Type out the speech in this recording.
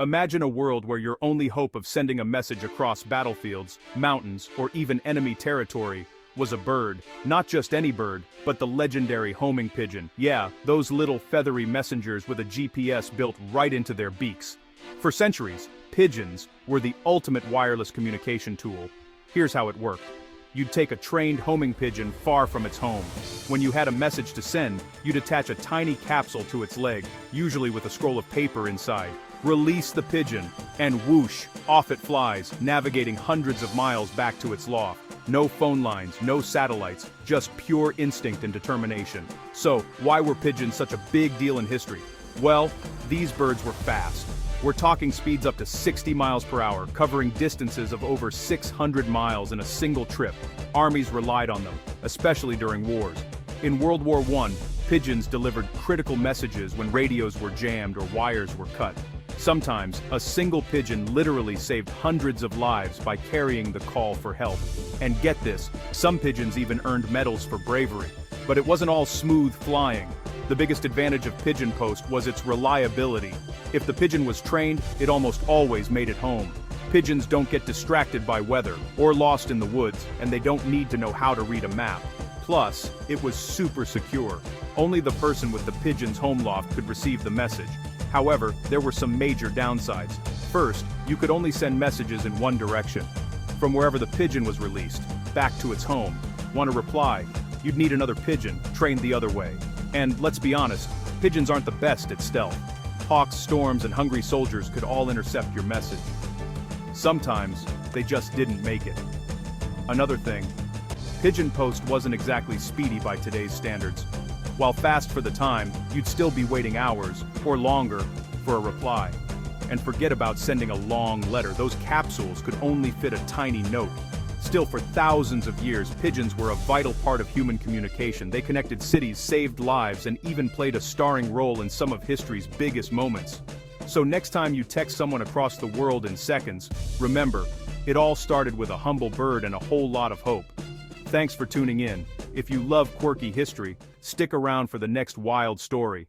Imagine a world where your only hope of sending a message across battlefields, mountains, or even enemy territory was a bird. Not just any bird, but the legendary homing pigeon. Yeah, those little feathery messengers with a GPS built right into their beaks. For centuries, pigeons were the ultimate wireless communication tool. Here's how it worked. You'd take a trained homing pigeon far from its home. When you had a message to send, you'd attach a tiny capsule to its leg, usually with a scroll of paper inside. Release the pigeon, and whoosh, off it flies, navigating hundreds of miles back to its loft. No phone lines, no satellites, just pure instinct and determination. So, why were pigeons such a big deal in history? Well, these birds were fast. We're talking speeds up to 60 miles per hour, covering distances of over 600 miles in a single trip. Armies relied on them, especially during wars. In World War I, pigeons delivered critical messages when radios were jammed or wires were cut. Sometimes, a single pigeon literally saved hundreds of lives by carrying the call for help. And get this, some pigeons even earned medals for bravery. But it wasn't all smooth flying. The biggest advantage of Pigeon Post was its reliability. If the pigeon was trained, it almost always made it home. Pigeons don't get distracted by weather or lost in the woods, and they don't need to know how to read a map. Plus, it was super secure. Only the person with the pigeon's home loft could receive the message. However, there were some major downsides. First, you could only send messages in one direction. From wherever the pigeon was released, back to its home. Want a reply? You'd need another pigeon, trained the other way. And let's be honest, pigeons aren't the best at stealth. Hawks, storms, and hungry soldiers could all intercept your message. Sometimes, they just didn't make it. Another thing, Pigeon Post wasn't exactly speedy by today's standards. While fast for the time, you'd still be waiting hours, or longer, for a reply. And forget about sending a long letter, those capsules could only fit a tiny note. Still, for thousands of years, pigeons were a vital part of human communication. They connected cities, saved lives, and even played a starring role in some of history's biggest moments. So next time you text someone across the world in seconds, remember, it all started with a humble bird and a whole lot of hope. Thanks for tuning in. If you love quirky history, stick around for the next wild story.